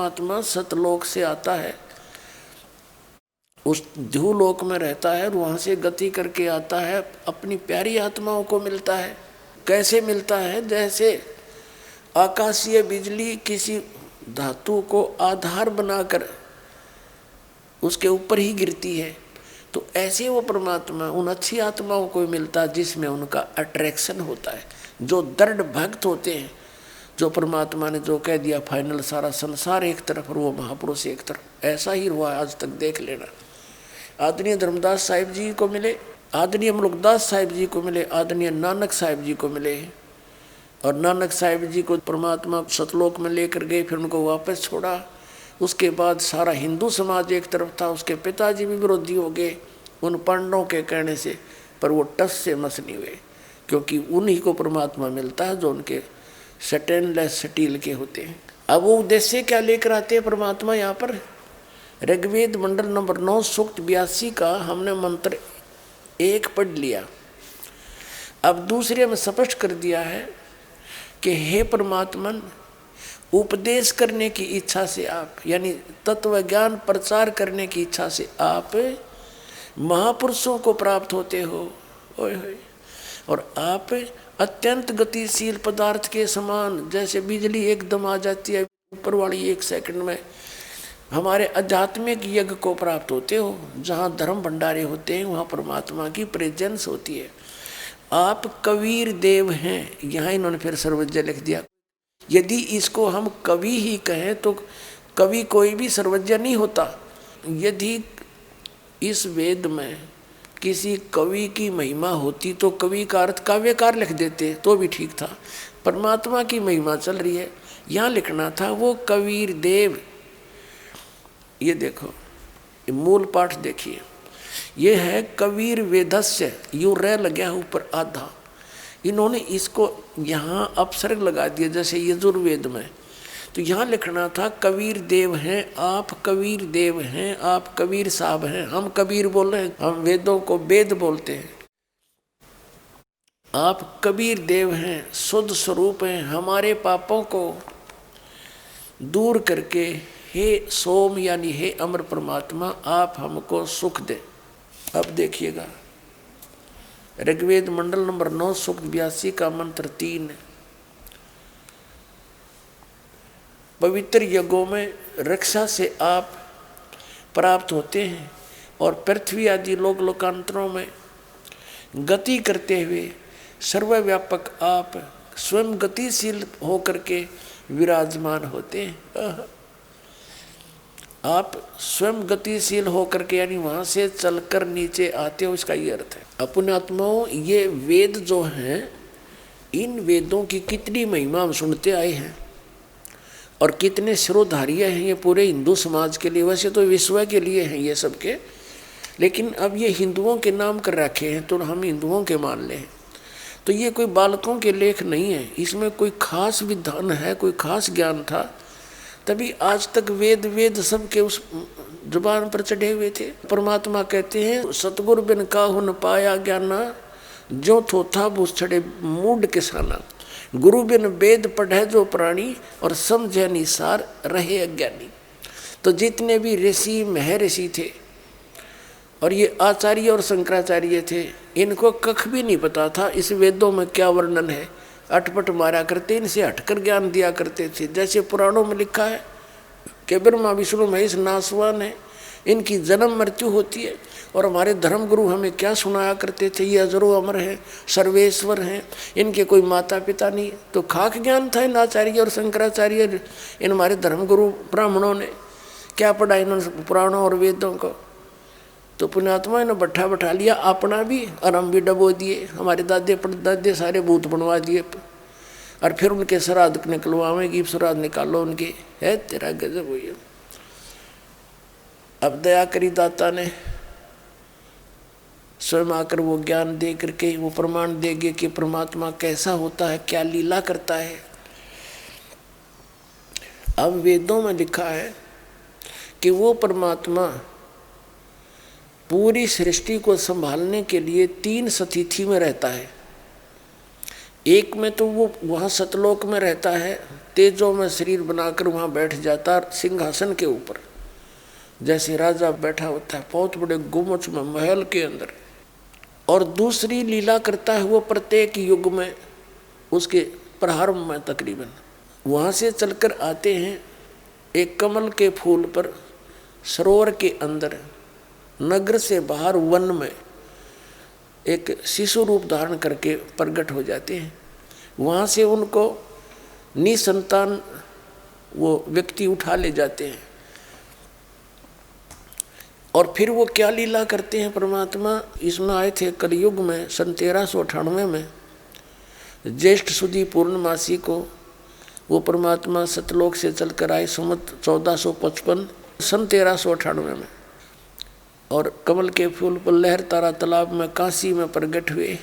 परमात्मा सतलोक से आता है, उस ध्रुवलोक में रहता है और वहाँ से गति करके आता है, अपनी प्यारी आत्माओं को मिलता है। कैसे मिलता है? जैसे आकाशीय बिजली किसी धातु को आधार बनाकर उसके ऊपर ही गिरती है, तो ऐसे वो परमात्मा उन अच्छी आत्माओं को मिलता है जिसमें उनका अट्रैक्शन होता है, जो दृढ़ भक्त होते हैं, जो परमात्मा ने जो कह दिया फाइनल, सारा संसार एक तरफ और वो महापुरुष एक तरफ। ऐसा ही हुआ आज तक, देख लेना। आदरणीय धर्मदास साहिब जी को मिले, आदरणीय मुल्कदास साहिब जी को मिले, आदरणीय नानक साहिब जी को मिले, और नानक साहिब जी को परमात्मा सतलोक में लेकर गए, फिर उनको वापस छोड़ा। उसके बाद सारा हिंदू समाज एक तरफ था, उसके पिताजी भी विरोधी हो गए उन पांडवों के कहने से, पर वो टस से मस नहीं हुए, क्योंकि उन्हीं को परमात्मा मिलता है जो उनके स्टेनलेस स्टील के होते हैं। अब वो उद्देश्य क्या लेकर आते हैं परमात्मा यहाँ पर? ऋग्वेद मंडल नंबर 9 सूक्त 82 का हमने मंत्र 1 पढ़ लिया। अब दूसरे में स्पष्ट कर दिया है कि हे परमात्मन, उपदेश करने की इच्छा से आप, यानी तत्व ज्ञान प्रचार करने की इच्छा से आप महापुरुषों को प्राप्त होते हो। ओए होए। और आप अत्यंत गतिशील पदार्थ के समान, जैसे बिजली एकदम आ जाती है ऊपर वाली 1 सेकंड में, हमारे आध्यात्मिक यज्ञ को प्राप्त होते हो। जहाँ धर्म भंडारे होते हैं वहाँ परमात्मा की प्रेजेंस होती है। आप कबीर देव हैं, यहाँ इन्होंने फिर सर्वज्ञ लिख दिया। यदि इसको हम कवि ही कहें तो कवि कोई भी सर्वज्ञ नहीं होता। यदि इस वेद में किसी कवि की महिमा होती तो कवि का अर्थ काव्यकार लिख देते तो भी ठीक था। परमात्मा की महिमा चल रही है, यहाँ लिखना था वो कबीर देव। ये देखो, ये मूल पाठ देखिए, ये है कबीर वेदस्य, यूं रे लगा ऊपर आधा, इन्होंने इसको यहाँ अपसर्ग लगा दिया जैसे यजुर्वेद में। तो यहाँ लिखना था कबीर देव हैं आप, कबीर देव हैं आप, कबीर साहब हैं। हम कबीर बोल रहे हैं, हम वेदों को वेद बोलते हैं। आप कबीर देव हैं, शुद्ध स्वरूप हैं, हमारे पापों को दूर करके हे सोम यानी हे अमर परमात्मा आप हमको सुख दे। अब देखिएगा, ऋग्वेद मंडल नंबर 9 सूक्त 82 का मंत्र 3। पवित्र यज्ञों में रक्षा से आप प्राप्त होते हैं और पृथ्वी आदि लोक लोकांतरों में गति करते हुए सर्वव्यापक आप स्वयं गतिशील होकर के विराजमान होते हैं। आप स्वयं गतिशील होकर के, यानी वहाँ से चलकर नीचे आते हो, इसका ये अर्थ है। अपने आत्माओं, ये वेद जो हैं, इन वेदों की कितनी महिमा हम सुनते आए हैं और कितने सिरोधार्य हैं ये पूरे हिंदू समाज के लिए। वैसे तो विश्व के लिए हैं ये सबके, लेकिन अब ये हिंदुओं के नाम कर रखे हैं तो हम हिंदुओं के मान लें। तो ये कोई बालकों के लेख नहीं है, इसमें कोई खास विधान है, कोई खास ज्ञान था, तभी आज तक वेद वेद सबके उस जुबान पर चढ़े हुए थे। परमात्मा कहते हैं सतगुरु बिन काहु न पाया ज्ञाना, जो थोथा भूस छड़े मूड किसाना। गुरु बिन वेद पढ़े जो प्राणी, और समझे निसार रहे अज्ञानी। तो जितने भी ऋषि महर्षि थे और ये आचार्य और शंकराचार्य थे, इनको कख भी नहीं पता था इस वेदों में क्या वर्णन है। अटपट मारा करते, इनसे हटकर ज्ञान दिया करते थे। जैसे पुराणों में लिखा है कि ब्रह्मा विष्णु महेश नासवान है, इनकी जन्म मृत्यु होती है। और हमारे धर्मगुरु हमें क्या सुनाया करते थे, ये अजरो अमर हैं, सर्वेश्वर हैं, इनके कोई माता पिता नहीं। तो खाक ज्ञान था इन आचार्य और शंकराचार्य, इन हमारे धर्मगुरु ब्राह्मणों ने क्या पढ़ा इन्होंने पुराणों और वेदों को। तो पुण्यात्मा ने बैठा बैठा लिया अपना भी, और हम भी डबो दिए। हमारे दादे परदादे सारे भूत बनवा दिए, और फिर उनके श्राद्ध निकलवाएंगे, श्राद्ध निकालो उनके। है तेरा गजब हुई। अब दया करी दाता ने स्वयं आकर वो ज्ञान दे करके वो प्रमाण देंगे कि परमात्मा कैसा होता है, क्या लीला करता है। अब वेदों में लिखा है कि वो परमात्मा पूरी सृष्टि को संभालने के लिए 3 स्थिति में रहता है। एक में तो वो वहाँ सतलोक में रहता है, तेजों में शरीर बनाकर वहाँ बैठ जाता सिंहासन के ऊपर, जैसे राजा बैठा होता है बहुत बड़े गुम्बद में महल के अंदर। और दूसरी लीला करता है वो प्रत्येक युग में, उसके प्रारंभ में तकरीबन। वहाँ से चलकर आते हैं एक कमल के फूल पर, सरोवर के अंदर, नगर से बाहर वन में एक शिशु रूप धारण करके प्रकट हो जाते हैं। वहाँ से उनको निसंतान वो व्यक्ति उठा ले जाते हैं। और फिर वो क्या लीला करते हैं परमात्मा, इसमें आए थे कलयुग में सन 1398 में, ज्येष्ठ सुदी पूर्णमासी को वो परमात्मा सतलोक से चलकर आए संवत 1455 सन 1398 में, और कमल के फूल पर लहर तारा तालाब में काशी में प्रकट हुए।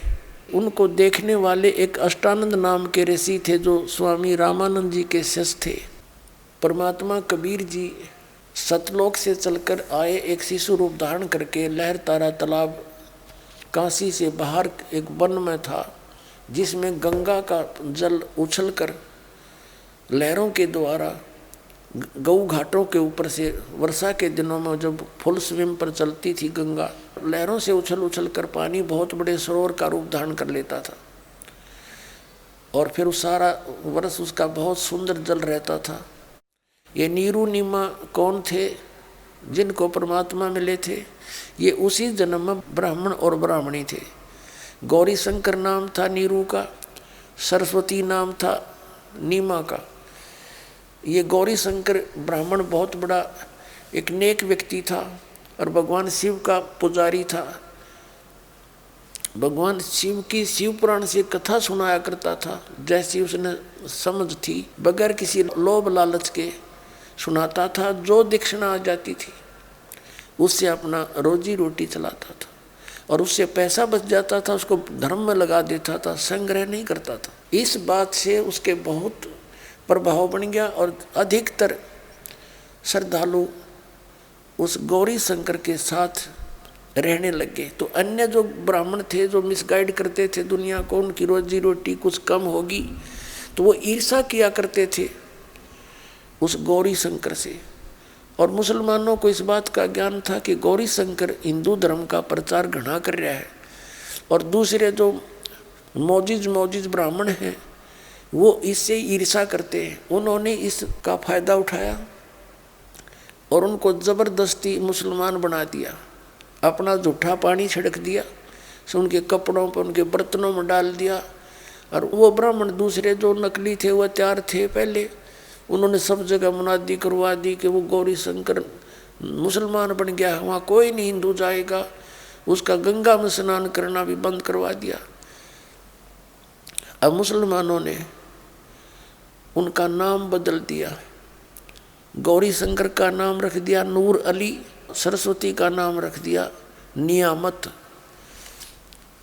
उनको देखने वाले एक अष्टानंद नाम के ऋषि थे जो स्वामी रामानंद जी के शिष्य थे। परमात्मा कबीर जी सतलोक से चलकर आए एक शिशु रूप धारण करके, लहर तारा तालाब काशी से बाहर एक वन में था जिसमें गंगा का जल उछलकर लहरों के द्वारा गऊ घाटों के ऊपर से, वर्षा के दिनों में जब फुल स्विम पर चलती थी गंगा, लहरों से उछल उछल कर पानी बहुत बड़े सरोवर का रूप धारण कर लेता था, और फिर उस सारा वर्ष उसका बहुत सुंदर जल रहता था। ये नीरू नीमा कौन थे जिनको परमात्मा मिले थे? ये उसी जन्म में ब्राह्मण और ब्राह्मणी थे। गौरी शंकर नाम था नीरू का, सरस्वती नाम था नीमा का। ये गौरी शंकर ब्राह्मण बहुत बड़ा एक नेक व्यक्ति था और भगवान शिव का पुजारी था। भगवान शिव की शिव पुराण से कथा सुनाया करता था, जैसी उसने समझ थी, बगैर किसी लोभ लालच के सुनाता था। जो दक्षिणा आ जाती थी उससे अपना रोजी रोटी चलाता था, और उससे पैसा बच जाता था उसको धर्म में लगा देता था, संग्रह नहीं करता था। इस बात से उसके बहुत प्रभाव बन गया और अधिकतर श्रद्धालु उस गौरी शंकर के साथ रहने लगे। तो अन्य जो ब्राह्मण थे जो मिसगाइड करते थे दुनिया को, उनकी रोजी रोटी कुछ कम होगी तो वो ईर्ष्या किया करते थे उस गौरी शंकर से। और मुसलमानों को इस बात का ज्ञान था कि गौरी शंकर हिंदू धर्म का प्रचार घना कर रहा है, और दूसरे जो मौजिज ब्राह्मण हैं वो इससे ईर्ष्या करते हैं। उन्होंने इसका फायदा उठाया और उनको ज़बरदस्ती मुसलमान बना दिया, अपना झूठा पानी छिड़क दिया, सो उनके कपड़ों पर उनके बर्तनों में डाल दिया। और वो ब्राह्मण दूसरे जो नकली थे वो तैयार थे पहले, उन्होंने सब जगह मुनादी करवा दी कि वो गौरी शंकर मुसलमान बन गया, वहाँ कोई नहीं हिंदू जाएगा। उसका गंगा में स्नान करना भी बंद करवा दिया। अब मुसलमानों ने उनका नाम बदल दिया, गौरी शंकर का नाम रख दिया नूर अली, सरस्वती का नाम रख दिया नियामत।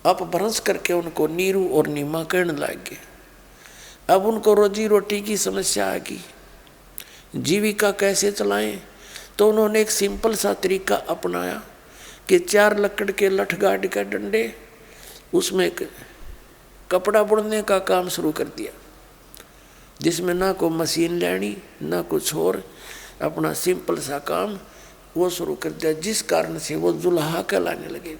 अपभ्रंश करके उनको नीरू और नीमा कहने लगे। अब उनको रोजी रोटी की समस्या आ गई, जीविका कैसे चलाएं? तो उन्होंने एक सिंपल सा तरीका अपनाया कि 4 लकड़ के लठगाड़ के डंडे, उसमें एक कपड़ा बुनने का काम शुरू कर दिया, जिसमें ना कोई मशीन लेनी ना कुछ और, अपना सिंपल सा काम वो शुरू कर दिया, जिस कारण से वो जुल्हा कहलाने लगे।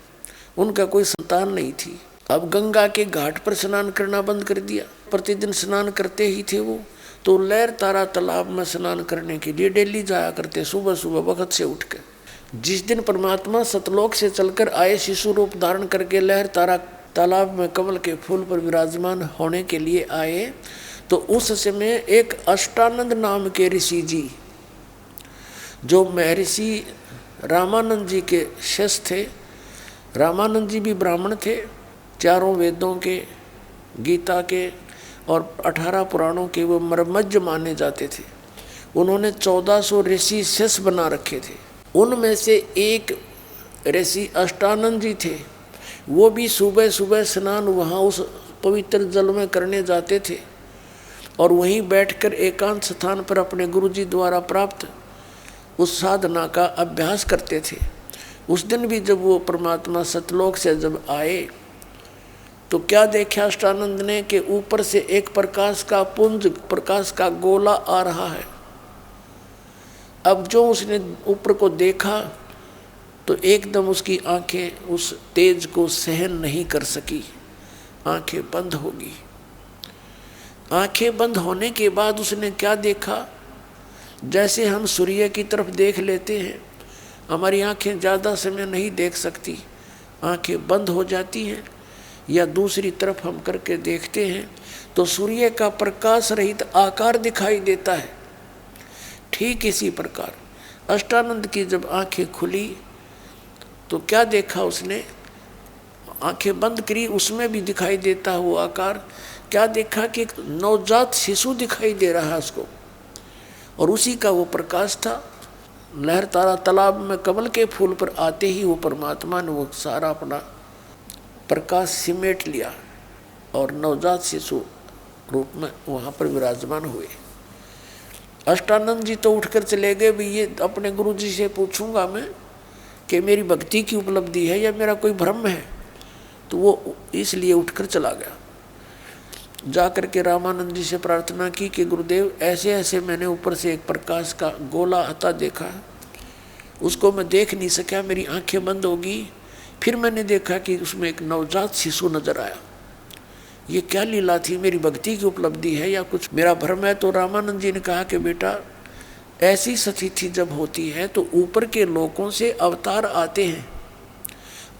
उनका कोई संतान नहीं थी। अब गंगा के घाट पर स्नान करना बंद कर दिया, प्रतिदिन स्नान करते ही थे वो, तो लहर तारा तालाब में स्नान करने के लिए डेली जाया करते, सुबह सुबह वक्त से उठकर। जिस दिन परमात्मा सतलोक से चलकर आए शिशु रूप धारण करके लहर तारा तालाब में कमल के फूल पर विराजमान होने के लिए आए, तो उस समय एक अष्टानंद नाम के ऋषि जी, जो महर्षि रामानंद जी के शिष्य थे, रामानंद जी भी ब्राह्मण थे, 4 वेदों के, गीता के और 18 पुराणों के वो मर्मज्ञ माने जाते थे। उन्होंने 1400 ऋषि शिष्य बना रखे थे। उनमें से एक ऋषि अष्टानंद जी थे, वो भी सुबह सुबह स्नान वहाँ उस पवित्र जल में करने जाते थे, और वहीं बैठकर एकांत स्थान पर अपने गुरुजी द्वारा प्राप्त उस साधना का अभ्यास करते थे। उस दिन भी जब वो परमात्मा सतलोक से जब आए तो तो क्या देखा अष्टानंद ने कि ऊपर से एक प्रकाश का पुंज, प्रकाश का गोला आ रहा है। अब जो उसने ऊपर को देखा तो एकदम उसकी आंखें उस तेज को सहन नहीं कर सकी, आंखें बंद होगी। आंखें बंद होने के बाद उसने क्या देखा, जैसे हम सूर्य की तरफ देख लेते हैं, हमारी आंखें ज़्यादा समय नहीं देख सकती, आंखें बंद हो जाती हैं, या दूसरी तरफ हम करके देखते हैं तो सूर्य का प्रकाश रहित आकार दिखाई देता है। ठीक इसी प्रकार अष्टानंद की जब आंखें खुली तो क्या देखा उसने, आंखें बंद करी, उसमें भी दिखाई देता वो आकार। क्या देखा कि एक नवजात शिशु दिखाई दे रहा है उसको, और उसी का वो प्रकाश था। लहर तारा तालाब में कमल के फूल पर आते ही वो परमात्मा ने वो सारा अपना प्रकाश सिमेट लिया और नवजात शिशु रूप में वहाँ पर विराजमान हुए। अष्टानंद जी तो उठकर चले गए, भी ये अपने गुरु जी से पूछूंगा मैं कि मेरी भक्ति की उपलब्धि है या मेरा कोई भ्रम है, तो वो इसलिए उठकर चला गया। जाकर के रामानंद जी से प्रार्थना की कि गुरुदेव ऐसे ऐसे मैंने ऊपर से एक प्रकाश का गोला आता देखा, उसको मैं देख नहीं सका, मेरी आंखें बंद होगी। फिर मैंने देखा कि उसमें एक नवजात शिशु नजर आया, ये क्या लीला थी, मेरी भक्ति की उपलब्धि है या कुछ मेरा भ्रम है। तो रामानंद जी ने कहा कि बेटा ऐसी स्थिति जब होती है तो ऊपर के लोकों से अवतार आते हैं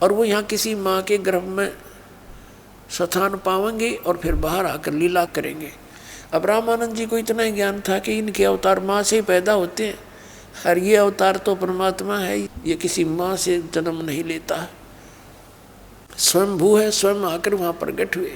और वो यहाँ किसी माँ के गर्भ में स्थान पाएंगे और फिर बाहर आकर लीला करेंगे। अब रामानंद जी को इतना ही ज्ञान था कि इनके अवतार माँ से ही पैदा होते हैं, और ये अवतार तो परमात्मा है, ये किसी माँ से जन्म नहीं लेता, स्वयंभू है, स्वयं आकर वहाँ प्रकट हुए।